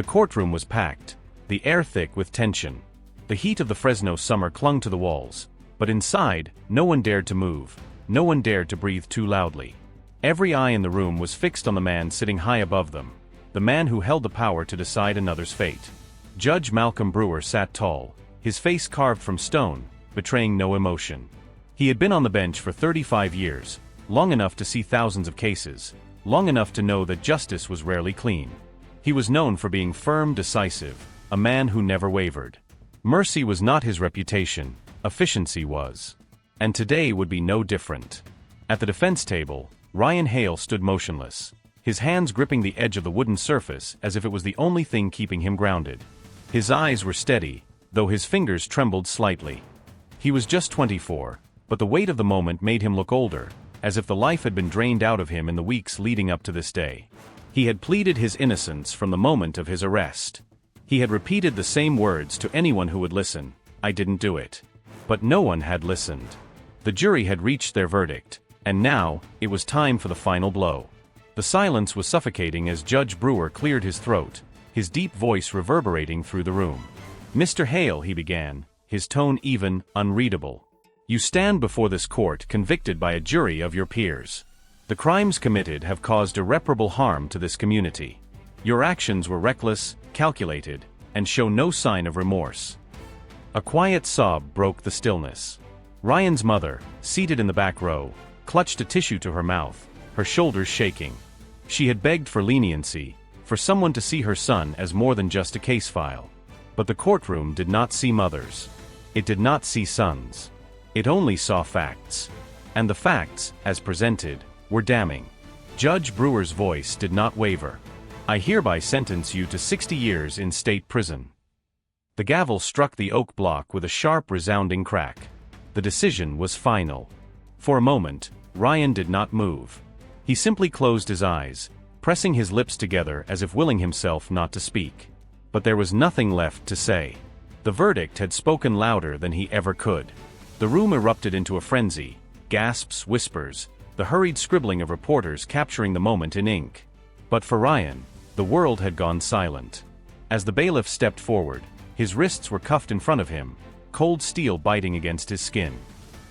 The courtroom was packed, the air thick with tension. The heat of the Fresno summer clung to the walls, but inside, no one dared to move, no one dared to breathe too loudly. Every eye in the room was fixed on the man sitting high above them, the man who held the power to decide another's fate. Judge Malcolm Brewer sat tall, his face carved from stone, betraying no emotion. He had been on the bench for 35 years, long enough to see thousands of cases, long enough to know that justice was rarely clean. He was known for being firm, decisive, a man who never wavered. Mercy was not his reputation, efficiency was. And today would be no different. At the defense table, Ryan Hale stood motionless, his hands gripping the edge of the wooden surface as if it was the only thing keeping him grounded. His eyes were steady, though his fingers trembled slightly. He was just 24, but the weight of the moment made him look older, as if the life had been drained out of him in the weeks leading up to this day. He had pleaded his innocence from the moment of his arrest. He had repeated the same words to anyone who would listen: "I didn't do it." But no one had listened. The jury had reached their verdict, and now, it was time for the final blow. The silence was suffocating as Judge Brewer cleared his throat, his deep voice reverberating through the room. "Mr. Hale," he began, his tone even, unreadable. "You stand before this court convicted by a jury of your peers. The crimes committed have caused irreparable harm to this community. Your actions were reckless, calculated, and show no sign of remorse." A quiet sob broke the stillness. Ryan's mother, seated in the back row, clutched a tissue to her mouth, her shoulders shaking. She had begged for leniency, for someone to see her son as more than just a case file. But the courtroom did not see mothers. It did not see sons. It only saw facts. And the facts, as presented, were damning. Judge Brewer's voice did not waver. "I hereby sentence you to 60 years in state prison." The gavel struck the oak block with a sharp, resounding crack. The decision was final. For a moment, Ryan did not move. He simply closed his eyes, pressing his lips together as if willing himself not to speak. But there was nothing left to say. The verdict had spoken louder than he ever could. The room erupted into a frenzy, gasps, whispers, the hurried scribbling of reporters capturing the moment in ink. But for Ryan, the world had gone silent. As the bailiff stepped forward, his wrists were cuffed in front of him, cold steel biting against his skin.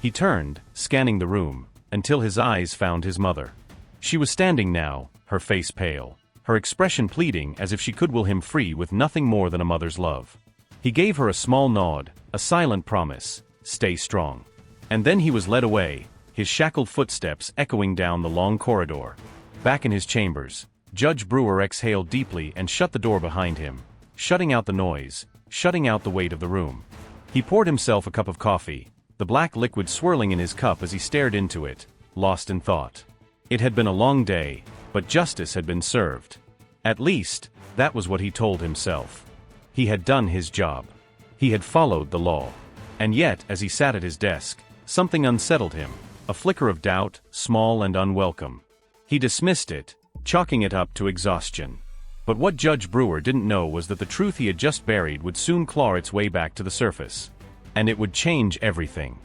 He turned, scanning the room, until his eyes found his mother. She was standing now, her face pale, her expression pleading as if she could will him free with nothing more than a mother's love. He gave her a small nod, a silent promise: "Stay strong." And then he was led away, his shackled footsteps echoing down the long corridor. Back in his chambers, Judge Brewer exhaled deeply and shut the door behind him, shutting out the noise, shutting out the weight of the room. He poured himself a cup of coffee, the black liquid swirling in his cup as he stared into it, lost in thought. It had been a long day, but justice had been served. At least, that was what he told himself. He had done his job. He had followed the law. And yet, as he sat at his desk, something unsettled him, a flicker of doubt, small and unwelcome. He dismissed it, chalking it up to exhaustion. But what Judge Brewer didn't know was that the truth he had just buried would soon claw its way back to the surface. And it would change everything.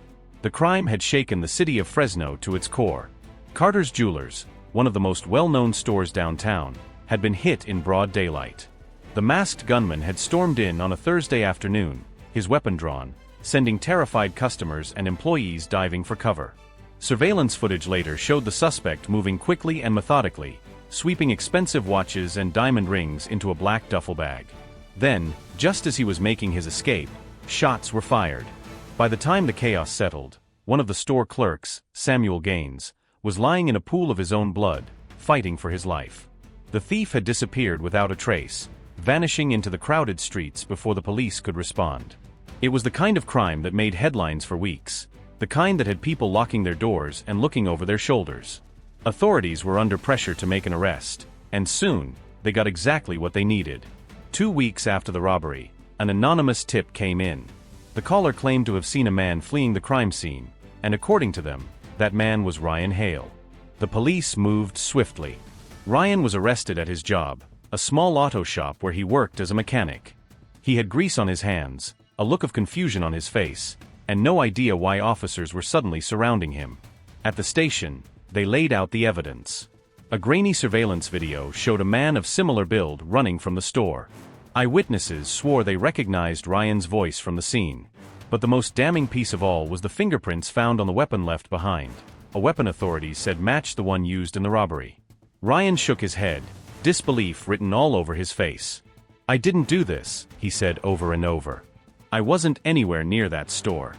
The crime had shaken the city of Fresno to its core. Carter's Jewelers, one of the most well-known stores downtown, had been hit in broad daylight. The masked gunman had stormed in on a Thursday afternoon, his weapon drawn, sending terrified customers and employees diving for cover. Surveillance footage later showed the suspect moving quickly and methodically, sweeping expensive watches and diamond rings into a black duffel bag. Then, just as he was making his escape, shots were fired. By the time the chaos settled, one of the store clerks, Samuel Gaines, was lying in a pool of his own blood, fighting for his life. The thief had disappeared without a trace, vanishing into the crowded streets before the police could respond. It was the kind of crime that made headlines for weeks, the kind that had people locking their doors and looking over their shoulders. Authorities were under pressure to make an arrest, and soon, they got exactly what they needed. 2 weeks after the robbery, an anonymous tip came in. The caller claimed to have seen a man fleeing the crime scene, and according to them, that man was Ryan Hale. The police moved swiftly. Ryan was arrested at his job, a small auto shop where he worked as a mechanic. He had grease on his hands, a look of confusion on his face, and no idea why officers were suddenly surrounding him. At the station, they laid out the evidence. A grainy surveillance video showed a man of similar build running from the store. Eyewitnesses swore they recognized Ryan's voice from the scene. But the most damning piece of all was the fingerprints found on the weapon left behind. A weapon authorities said matched the one used in the robbery. Ryan shook his head, disbelief written all over his face. "I didn't do this," he said over and over. "I wasn't anywhere near that store."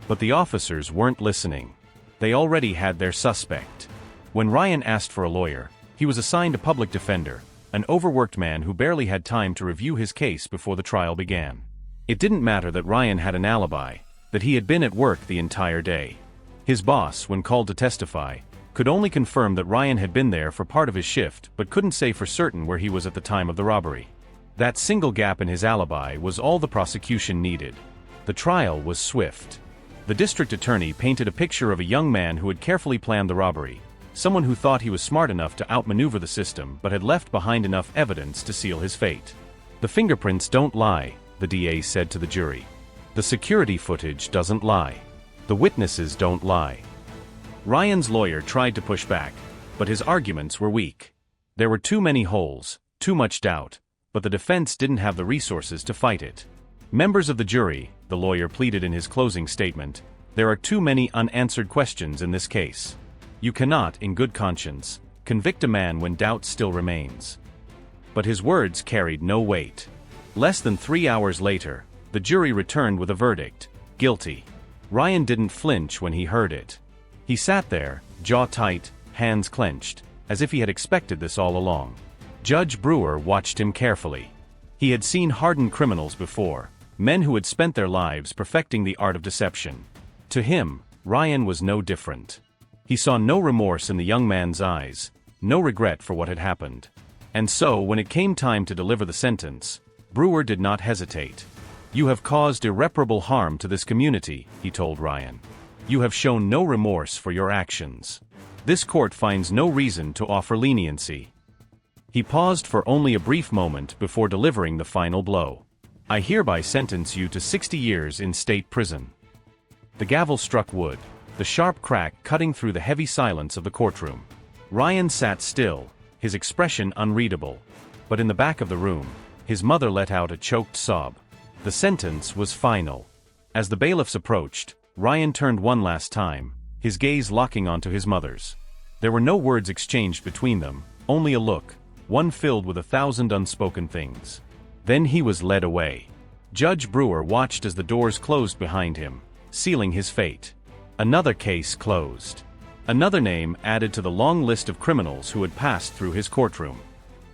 But the officers weren't listening. They already had their suspect. When Ryan asked for a lawyer, he was assigned a public defender, an overworked man who barely had time to review his case before the trial began. It didn't matter that Ryan had an alibi, that he had been at work the entire day. His boss, when called to testify, could only confirm that Ryan had been there for part of his shift but couldn't say for certain where he was at the time of the robbery. That single gap in his alibi was all the prosecution needed. The trial was swift. The district attorney painted a picture of a young man who had carefully planned the robbery, someone who thought he was smart enough to outmaneuver the system but had left behind enough evidence to seal his fate. "The fingerprints don't lie," the DA said to the jury. "The security footage doesn't lie. The witnesses don't lie." Ryan's lawyer tried to push back, but his arguments were weak. There were too many holes, too much doubt, but the defense didn't have the resources to fight it. "Members of the jury," the lawyer pleaded in his closing statement, "there are too many unanswered questions in this case. You cannot, in good conscience, convict a man when doubt still remains." But his words carried no weight. Less than 3 hours later, the jury returned with a verdict: guilty. Ryan didn't flinch when he heard it. He sat there, jaw tight, hands clenched, as if he had expected this all along. Judge Brewer watched him carefully. He had seen hardened criminals before, men who had spent their lives perfecting the art of deception. To him, Ryan was no different. He saw no remorse in the young man's eyes, no regret for what had happened. And so, when it came time to deliver the sentence, Brewer did not hesitate. "You have caused irreparable harm to this community," he told Ryan. "You have shown no remorse for your actions. This court finds no reason to offer leniency." He paused for only a brief moment before delivering the final blow. "I hereby sentence you to 60 years in state prison." The gavel struck wood, the sharp crack cutting through the heavy silence of the courtroom. Ryan sat still, his expression unreadable. But in the back of the room, his mother let out a choked sob. The sentence was final. As the bailiffs approached, Ryan turned one last time, his gaze locking onto his mother's. There were no words exchanged between them, only a look, one filled with 1,000 unspoken things. Then he was led away. Judge Brewer watched as the doors closed behind him, sealing his fate. Another case closed. Another name added to the long list of criminals who had passed through his courtroom.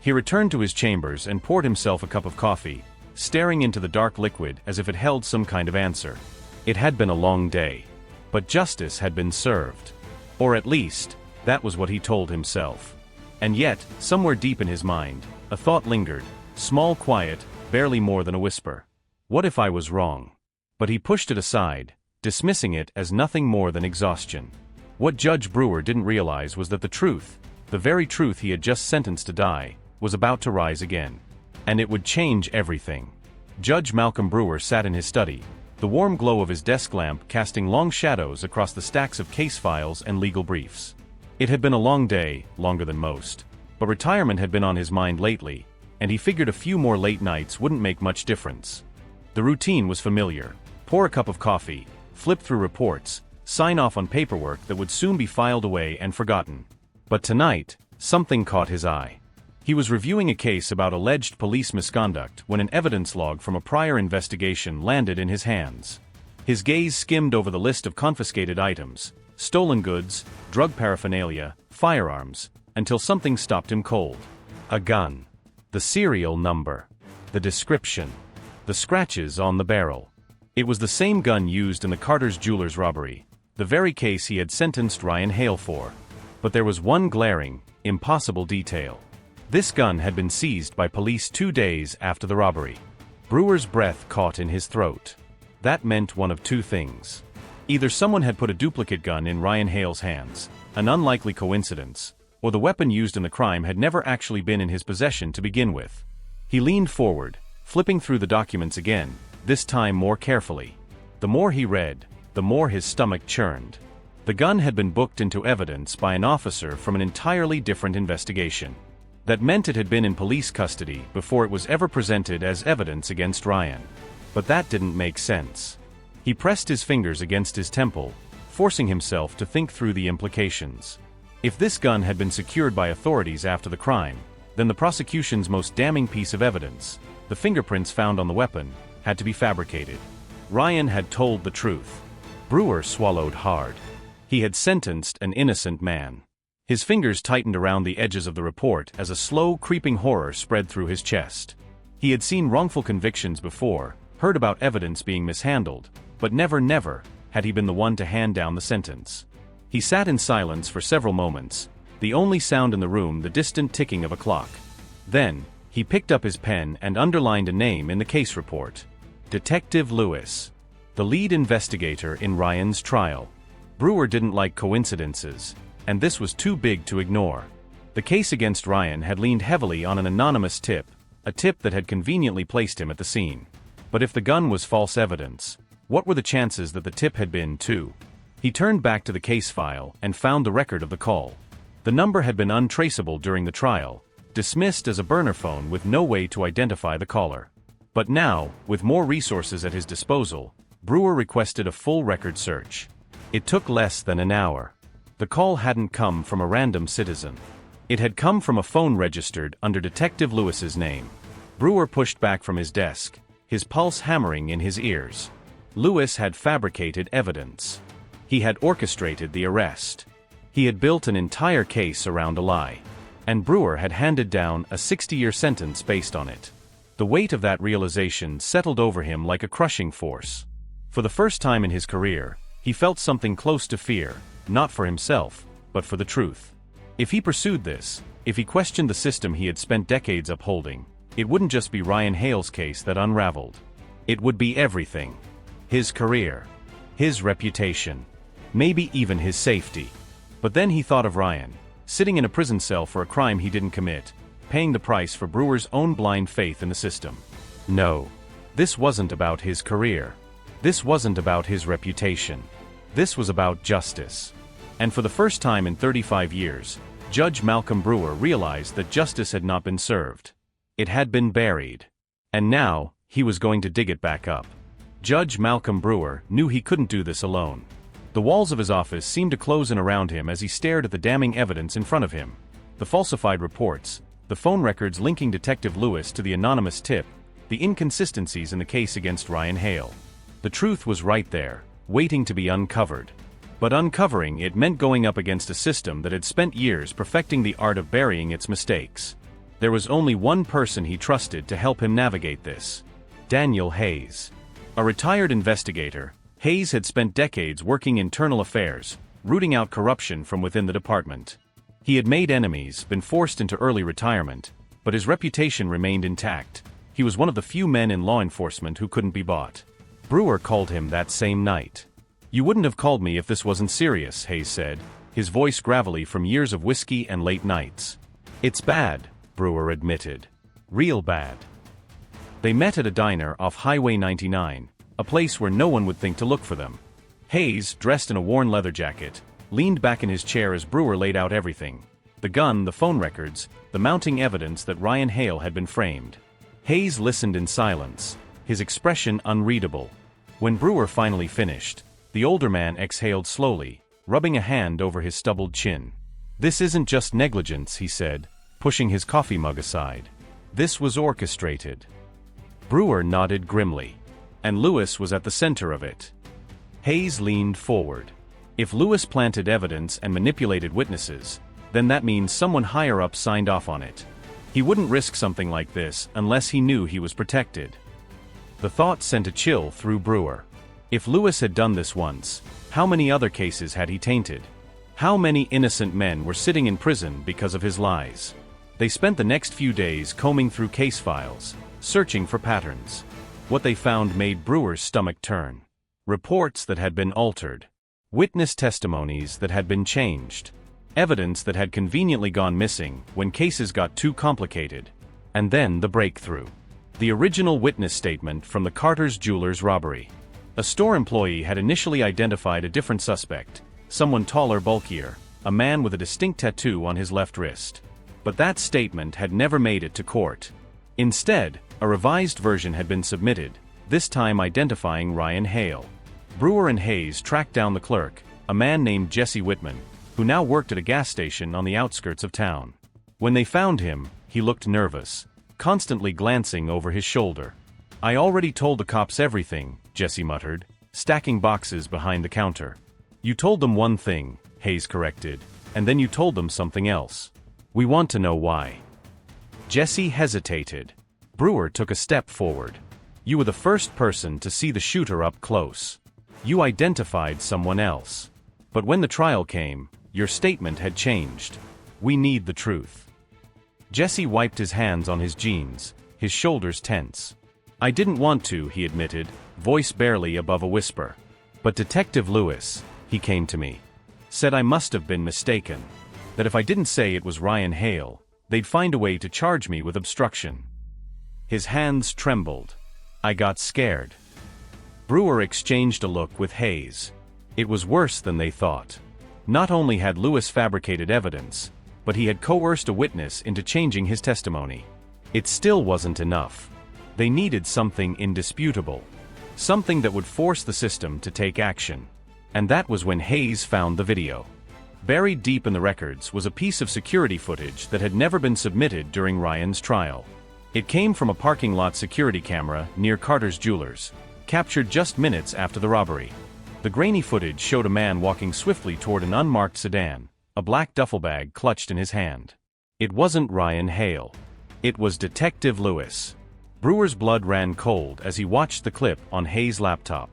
He returned to his chambers and poured himself a cup of coffee, staring into the dark liquid as if it held some kind of answer. It had been a long day. But justice had been served. Or at least, that was what he told himself. And yet, somewhere deep in his mind, a thought lingered, small, quiet, barely more than a whisper. What if I was wrong? But he pushed it aside, dismissing it as nothing more than exhaustion. What Judge Brewer didn't realize was that the truth, the very truth he had just sentenced to die, was about to rise again. And it would change everything. Judge Malcolm Brewer sat in his study, the warm glow of his desk lamp casting long shadows across the stacks of case files and legal briefs. It had been a long day, longer than most. But retirement had been on his mind lately, and he figured a few more late nights wouldn't make much difference. The routine was familiar. Pour a cup of coffee, flip through reports, sign off on paperwork that would soon be filed away and forgotten. But tonight, something caught his eye. He was reviewing a case about alleged police misconduct when an evidence log from a prior investigation landed in his hands. His gaze skimmed over the list of confiscated items, stolen goods, drug paraphernalia, firearms, until something stopped him cold. A gun. The serial number. The description. The scratches on the barrel. It was the same gun used in the Carter's Jewelers robbery, the very case he had sentenced Ryan Hale for. But there was one glaring, impossible detail. This gun had been seized by police 2 days after the robbery. Brewer's breath caught in his throat. That meant one of two things. Either someone had put a duplicate gun in Ryan Hale's hands, an unlikely coincidence, or the weapon used in the crime had never actually been in his possession to begin with. He leaned forward, flipping through the documents again, this time more carefully. The more he read, the more his stomach churned. The gun had been booked into evidence by an officer from an entirely different investigation. That meant it had been in police custody before it was ever presented as evidence against Ryan. But that didn't make sense. He pressed his fingers against his temple, forcing himself to think through the implications. If this gun had been secured by authorities after the crime, then the prosecution's most damning piece of evidence, the fingerprints found on the weapon, had to be fabricated. Ryan had told the truth. Brewer swallowed hard. He had sentenced an innocent man. His fingers tightened around the edges of the report as a slow, creeping horror spread through his chest. He had seen wrongful convictions before, heard about evidence being mishandled, but never had he been the one to hand down the sentence. He sat in silence for several moments, the only sound in the room the distant ticking of a clock. Then, he picked up his pen and underlined a name in the case report. Detective Lewis, the lead investigator in Ryan's trial. Brewer didn't like coincidences, and this was too big to ignore. The case against Ryan had leaned heavily on an anonymous tip, a tip that had conveniently placed him at the scene. But if the gun was false evidence, what were the chances that the tip had been, too? He turned back to the case file and found the record of the call. The number had been untraceable during the trial, dismissed as a burner phone with no way to identify the caller. But now, with more resources at his disposal, Brewer requested a full record search. It took less than an hour. The call hadn't come from a random citizen. It had come from a phone registered under Detective Lewis's name. Brewer pushed back from his desk, his pulse hammering in his ears. Lewis had fabricated evidence. He had orchestrated the arrest. He had built an entire case around a lie. And Brewer had handed down a 60-year sentence based on it. The weight of that realization settled over him like a crushing force. For the first time in his career, he felt something close to fear, not for himself, but for the truth. If he pursued this, if he questioned the system he had spent decades upholding, it wouldn't just be Ryan Hale's case that unraveled. It would be everything. His career. His reputation. Maybe even his safety. But then he thought of Ryan, sitting in a prison cell for a crime he didn't commit, paying the price for Brewer's own blind faith in the system. No. This wasn't about his career. This wasn't about his reputation. This was about justice. And for the first time in 35 years, Judge Malcolm Brewer realized that justice had not been served. It had been buried. And now, he was going to dig it back up. Judge Malcolm Brewer knew he couldn't do this alone. The walls of his office seemed to close in around him as he stared at the damning evidence in front of him. The falsified reports, the phone records linking Detective Lewis to the anonymous tip, the inconsistencies in the case against Ryan Hale. The truth was right there, waiting to be uncovered. But uncovering it meant going up against a system that had spent years perfecting the art of burying its mistakes. There was only one person he trusted to help him navigate this. Daniel Hayes. A retired investigator, Hayes had spent decades working internal affairs, rooting out corruption from within the department. He had made enemies, been forced into early retirement, but his reputation remained intact. He was one of the few men in law enforcement who couldn't be bought. Brewer called him that same night. "You wouldn't have called me if this wasn't serious," Hayes said, his voice gravelly from years of whiskey and late nights. "It's bad," Brewer admitted. "Real bad." They met at a diner off Highway 99, a place where no one would think to look for them. Hayes, dressed in a worn leather jacket, leaned back in his chair as Brewer laid out everything. The gun, the phone records, the mounting evidence that Ryan Hale had been framed. Hayes listened in silence, his expression unreadable. When Brewer finally finished, the older man exhaled slowly, rubbing a hand over his stubbled chin. "This isn't just negligence," he said, pushing his coffee mug aside. "This was orchestrated." Brewer nodded grimly. And Lewis was at the center of it. Hayes leaned forward. If Lewis planted evidence and manipulated witnesses, then that means someone higher up signed off on it. He wouldn't risk something like this unless he knew he was protected. The thought sent a chill through Brewer. If Lewis had done this once, how many other cases had he tainted? How many innocent men were sitting in prison because of his lies? They spent the next few days combing through case files, searching for patterns. What they found made Brewer's stomach turn. Reports that had been altered. Witness testimonies that had been changed. Evidence that had conveniently gone missing when cases got too complicated. And then the breakthrough. The original witness statement from the Carter's Jewelers robbery. A store employee had initially identified a different suspect, someone taller, bulkier, a man with a distinct tattoo on his left wrist. But that statement had never made it to court. Instead, a revised version had been submitted, this time identifying Ryan Hale. Brewer and Hayes tracked down the clerk, a man named Jesse Whitman, who now worked at a gas station on the outskirts of town. When they found him, he looked nervous, constantly glancing over his shoulder. "I already told the cops everything," Jesse muttered, stacking boxes behind the counter. "You told them one thing," Hayes corrected, "and then you told them something else. We want to know why." Jesse hesitated. Brewer took a step forward. "You were the first person to see the shooter up close. You identified someone else. But when the trial came, your statement had changed. We need the truth." Jesse wiped his hands on his jeans, his shoulders tense. "I didn't want to," he admitted, voice barely above a whisper. "But Detective Lewis," he came to me, "said I must have been mistaken. That if I didn't say it was Ryan Hale, they'd find a way to charge me with obstruction." His hands trembled. I got scared. Brewer exchanged a look with Hayes. It was worse than they thought. Not only had Lewis fabricated evidence, but he had coerced a witness into changing his testimony. It still wasn't enough. They needed something indisputable. Something that would force the system to take action. And that was when Hayes found the video. Buried deep in the records was a piece of security footage that had never been submitted during Ryan's trial. It came from a parking lot security camera near Carter's Jewelers, captured just minutes after the robbery. The grainy footage showed a man walking swiftly toward an unmarked sedan, a black duffel bag clutched in his hand. It wasn't Ryan Hale. It was Detective Lewis. Brewer's blood ran cold as he watched the clip on Hayes' laptop.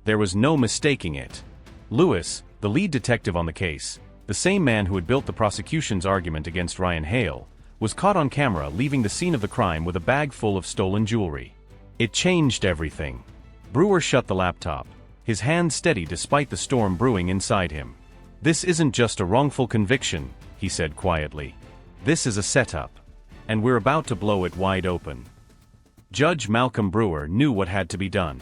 There was no mistaking it. Lewis, the lead detective on the case, the same man who had built the prosecution's argument against Ryan Hale, was caught on camera leaving the scene of the crime with a bag full of stolen jewelry. It changed everything. Brewer shut the laptop, his hand steady despite the storm brewing inside him. "This isn't just a wrongful conviction," he said quietly. "This is a setup. And we're about to blow it wide open." Judge Malcolm Brewer knew what had to be done.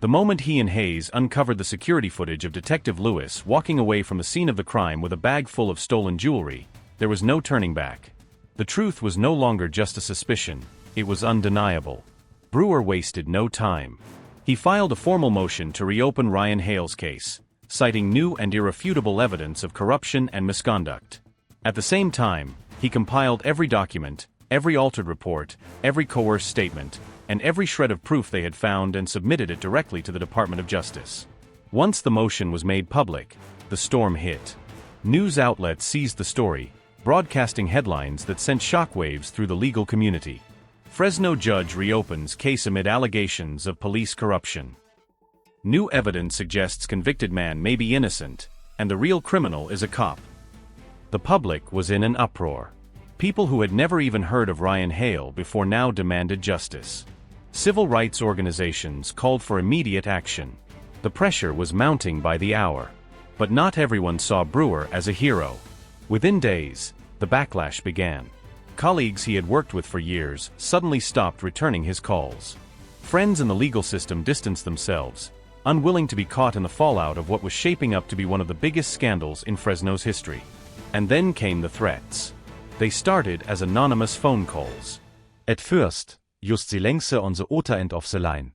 The moment he and Hayes uncovered the security footage of Detective Lewis walking away from the scene of the crime with a bag full of stolen jewelry, there was no turning back. The truth was no longer just a suspicion, it was undeniable. Brewer wasted no time. He filed a formal motion to reopen Ryan Hale's case, citing new and irrefutable evidence of corruption and misconduct. At the same time, he compiled every document, every altered report, every coerced statement, and every shred of proof they had found and submitted it directly to the Department of Justice. Once the motion was made public, the storm hit. News outlets seized the story, broadcasting headlines that sent shockwaves through the legal community. Fresno judge reopens case amid allegations of police corruption. New evidence suggests convicted man may be innocent, and the real criminal is a cop. The public was in an uproar. People who had never even heard of Ryan Hale before now demanded justice. Civil rights organizations called for immediate action. The pressure was mounting by the hour. But not everyone saw Brewer as a hero. Within days, the backlash began. Colleagues he had worked with for years suddenly stopped returning his calls. Friends in the legal system distanced themselves, unwilling to be caught in the fallout of what was shaping up to be one of the biggest scandals in Fresno's history. And then came the threats. They started as anonymous phone calls. At first, just the length on the other end of the line.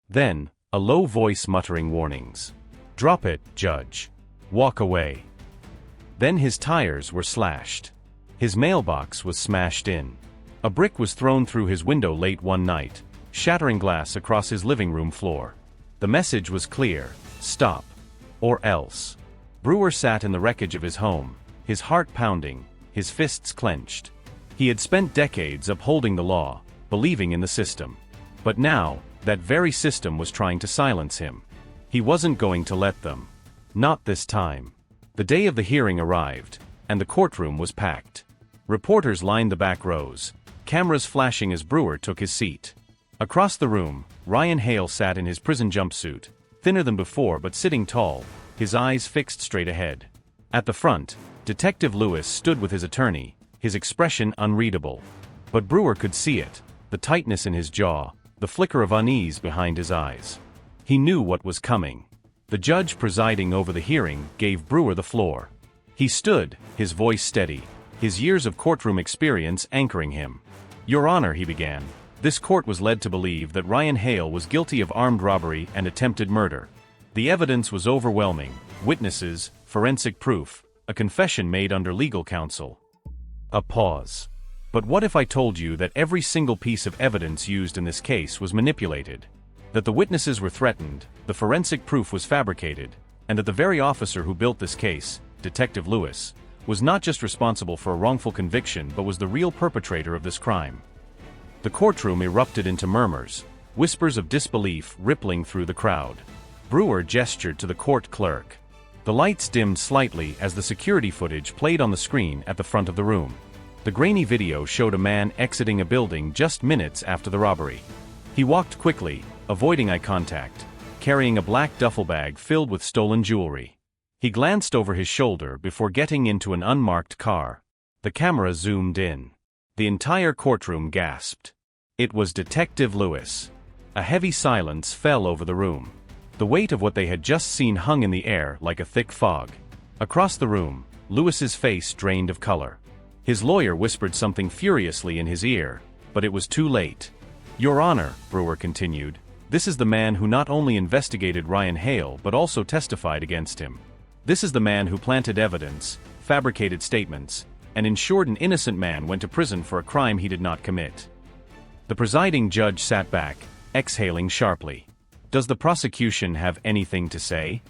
Then, a low voice muttering warnings. "Drop it, Judge. Walk away." Then his tires were slashed. His mailbox was smashed in. A brick was thrown through his window late one night, shattering glass across his living room floor. The message was clear: stop. Or else. Brewer sat in the wreckage of his home, his heart pounding, his fists clenched. He had spent decades upholding the law, believing in the system. But now, that very system was trying to silence him. He wasn't going to let them. Not this time. The day of the hearing arrived, and the courtroom was packed. Reporters lined the back rows, cameras flashing as Brewer took his seat. Across the room, Ryan Hale sat in his prison jumpsuit, thinner than before but sitting tall, his eyes fixed straight ahead. At the front, Detective Lewis stood with his attorney, his expression unreadable. But Brewer could see it, the tightness in his jaw, the flicker of unease behind his eyes. He knew what was coming. The judge presiding over the hearing gave Brewer the floor. He stood, his voice steady, his years of courtroom experience anchoring him. "Your Honor," he began, "this court was led to believe that Ryan Hale was guilty of armed robbery and attempted murder. The evidence was overwhelming: witnesses, forensic proof, a confession made under legal counsel." A pause. "But what if I told you that every single piece of evidence used in this case was manipulated? That the witnesses were threatened, the forensic proof was fabricated, and that the very officer who built this case, Detective Lewis, was not just responsible for a wrongful conviction but was the real perpetrator of this crime?" The courtroom erupted into murmurs, whispers of disbelief rippling through the crowd. Brewer gestured to the court clerk. The lights dimmed slightly as the security footage played on the screen at the front of the room. The grainy video showed a man exiting a building just minutes after the robbery. He walked quickly, avoiding eye contact, carrying a black duffel bag filled with stolen jewelry. He glanced over his shoulder before getting into an unmarked car. The camera zoomed in. The entire courtroom gasped. It was Detective Lewis. A heavy silence fell over the room. The weight of what they had just seen hung in the air like a thick fog. Across the room, Lewis's face drained of color. His lawyer whispered something furiously in his ear, but it was too late. "Your Honor," Brewer continued, "this is the man who not only investigated Ryan Hale but also testified against him. This is the man who planted evidence, fabricated statements, and ensured an innocent man went to prison for a crime he did not commit." The presiding judge sat back, exhaling sharply. "Does the prosecution have anything to say?"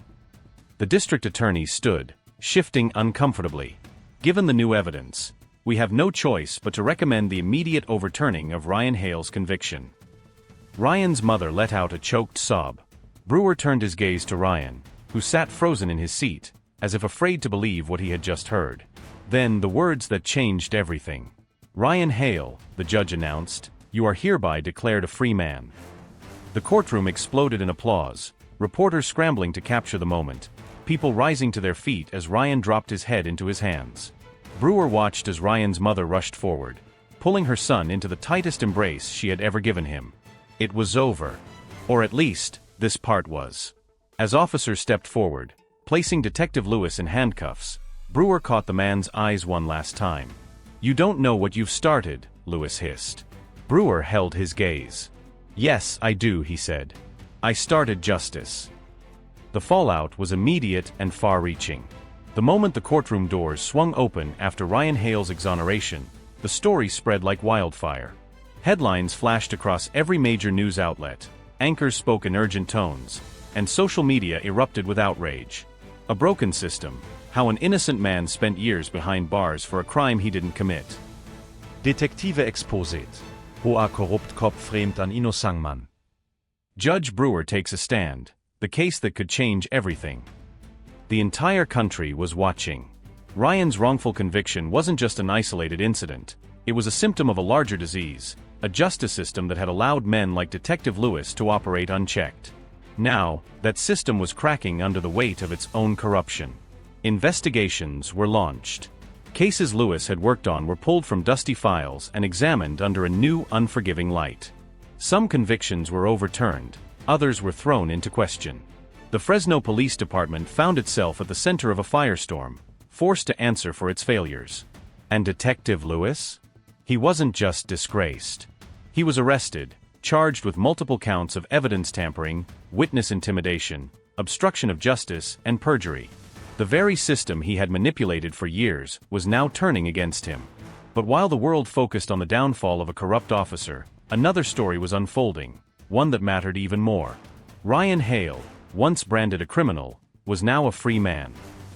The district attorney stood, shifting uncomfortably. "Given the new evidence, we have no choice but to recommend the immediate overturning of Ryan Hale's conviction." Ryan's mother let out a choked sob. Brewer turned his gaze to Ryan, who sat frozen in his seat, as if afraid to believe what he had just heard. Then the words that changed everything. "Ryan Hale," the judge announced, "you are hereby declared a free man." The courtroom exploded in applause, reporters scrambling to capture the moment, people rising to their feet as Ryan dropped his head into his hands. Brewer watched as Ryan's mother rushed forward, pulling her son into the tightest embrace she had ever given him. It was over. Or at least, this part was. As officers stepped forward, placing Detective Lewis in handcuffs, Brewer caught the man's eyes one last time. "You don't know what you've started," Lewis hissed. Brewer held his gaze. "Yes, I do," he said. "I started justice." The fallout was immediate and far-reaching. The moment the courtroom doors swung open after Ryan Hale's exoneration, the story spread like wildfire. Headlines flashed across every major news outlet, anchors spoke in urgent tones, and social media erupted with outrage. A broken system, how an innocent man spent years behind bars for a crime he didn't commit. Detektive exposit. Hoher korrupt Kopf fremd an innocent Mann. Judge Brewer takes a stand, the case that could change everything. The entire country was watching. Ryan's wrongful conviction wasn't just an isolated incident, it was a symptom of a larger disease, a justice system that had allowed men like Detective Lewis to operate unchecked. Now, that system was cracking under the weight of its own corruption. Investigations were launched. Cases Lewis had worked on were pulled from dusty files and examined under a new, unforgiving light. Some convictions were overturned, others were thrown into question. The Fresno Police Department found itself at the center of a firestorm, forced to answer for its failures. And Detective Lewis? He wasn't just disgraced. He was arrested, charged with multiple counts of evidence tampering, witness intimidation, obstruction of justice, and perjury. The very system he had manipulated for years was now turning against him. But while the world focused on the downfall of a corrupt officer, another story was unfolding, one that mattered even more. Ryan Hale, once branded a criminal, was now a free man.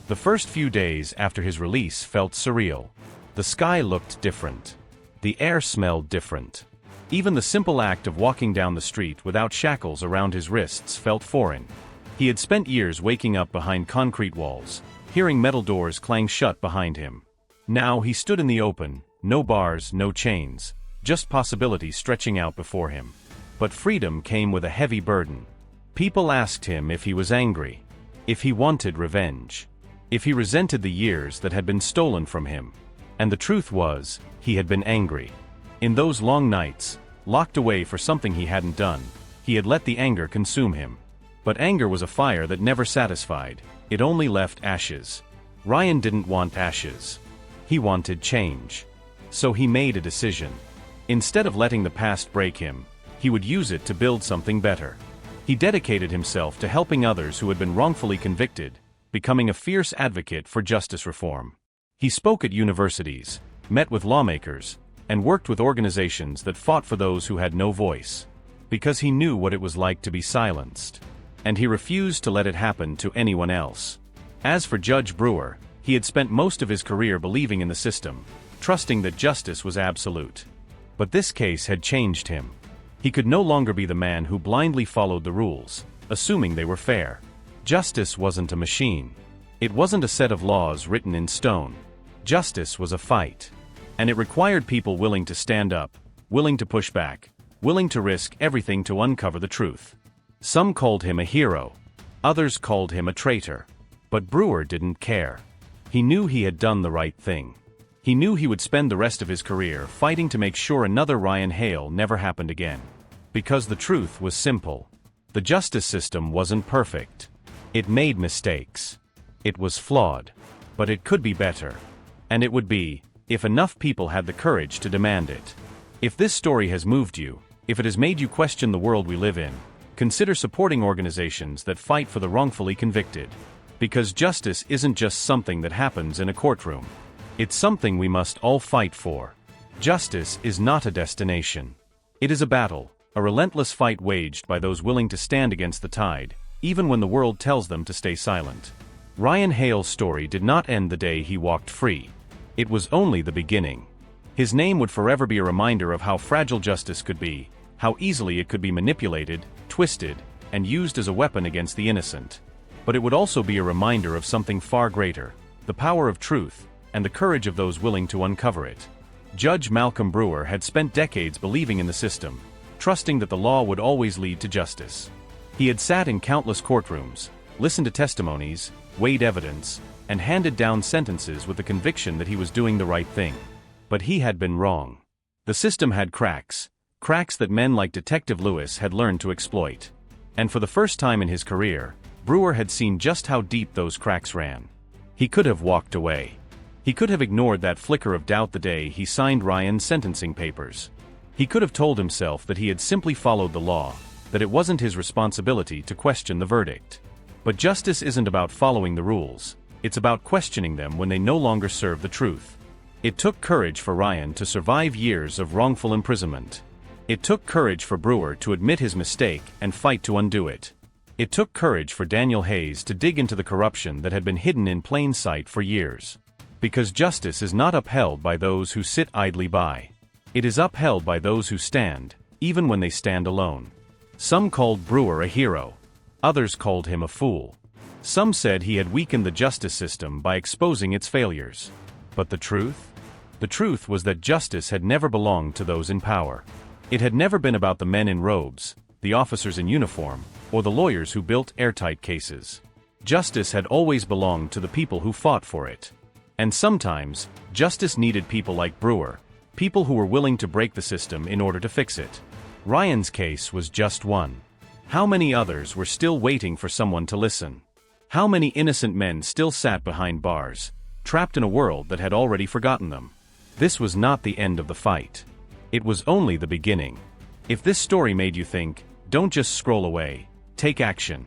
The first few days after his release felt surreal. The sky looked different. The air smelled different. Even the simple act of walking down the street without shackles around his wrists felt foreign. He had spent years waking up behind concrete walls, hearing metal doors clang shut behind him. Now he stood in the open, no bars, no chains, just possibilities stretching out before him. But freedom came with a heavy burden. People asked him if he was angry, if he wanted revenge, if he resented the years that had been stolen from him. And the truth was, he had been angry. In those long nights, locked away for something he hadn't done, he had let the anger consume him. But anger was a fire that never satisfied, it only left ashes. Ryan didn't want ashes. He wanted change. So he made a decision. Instead of letting the past break him, he would use it to build something better. He dedicated himself to helping others who had been wrongfully convicted, becoming a fierce advocate for justice reform. He spoke at universities, met with lawmakers, and worked with organizations that fought for those who had no voice. Because he knew what it was like to be silenced. And he refused to let it happen to anyone else. As for Judge Brewer, he had spent most of his career believing in the system, trusting that justice was absolute. But this case had changed him. He could no longer be the man who blindly followed the rules, assuming they were fair. Justice wasn't a machine. It wasn't a set of laws written in stone. Justice was a fight. And it required people willing to stand up, willing to push back, willing to risk everything to uncover the truth. Some called him a hero. Others called him a traitor. But Brewer didn't care. He knew he had done the right thing. He knew he would spend the rest of his career fighting to make sure another Ryan Hale never happened again. Because the truth was simple. The justice system wasn't perfect. It made mistakes. It was flawed. But it could be better. And it would be, if enough people had the courage to demand it. If this story has moved you, if it has made you question the world we live in, consider supporting organizations that fight for the wrongfully convicted. Because justice isn't just something that happens in a courtroom. It's something we must all fight for. Justice is not a destination. It is a battle, a relentless fight waged by those willing to stand against the tide, even when the world tells them to stay silent. Ryan Hale's story did not end the day he walked free. It was only the beginning. His name would forever be a reminder of how fragile justice could be, how easily it could be manipulated, twisted, and used as a weapon against the innocent. But it would also be a reminder of something far greater, the power of truth, and the courage of those willing to uncover it. Judge Malcolm Brewer had spent decades believing in the system, trusting that the law would always lead to justice. He had sat in countless courtrooms, listened to testimonies, weighed evidence, and handed down sentences with the conviction that he was doing the right thing. But he had been wrong. The system had cracks that men like Detective Lewis had learned to exploit. And for the first time in his career, Brewer had seen just how deep those cracks ran. He could have walked away. He could have ignored that flicker of doubt the day he signed Ryan's sentencing papers. He could have told himself that he had simply followed the law, that it wasn't his responsibility to question the verdict. But justice isn't about following the rules, it's about questioning them when they no longer serve the truth. It took courage for Ryan to survive years of wrongful imprisonment. It took courage for Brewer to admit his mistake and fight to undo it. It took courage for Daniel Hayes to dig into the corruption that had been hidden in plain sight for years. Because justice is not upheld by those who sit idly by. It is upheld by those who stand, even when they stand alone. Some called Brewer a hero. Others called him a fool. Some said he had weakened the justice system by exposing its failures. But the truth? The truth was that justice had never belonged to those in power. It had never been about the men in robes, the officers in uniform, or the lawyers who built airtight cases. Justice had always belonged to the people who fought for it. And sometimes, justice needed people like Brewer, people who were willing to break the system in order to fix it. Ryan's case was just one. How many others were still waiting for someone to listen? How many innocent men still sat behind bars, trapped in a world that had already forgotten them? This was not the end of the fight. It was only the beginning. If this story made you think, don't just scroll away, take action.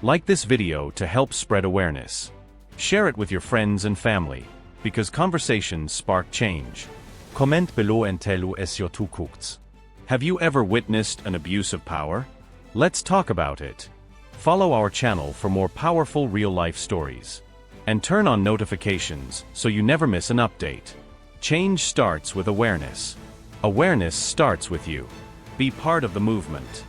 Like this video to help spread awareness. Share it with your friends and family, because conversations spark change. Comment below and tell who es your two cooks. Have you ever witnessed an abuse of power? Let's talk about it. Follow our channel for more powerful real-life stories. And turn on notifications so you never miss an update. Change starts with awareness. Awareness starts with you. Be part of the movement.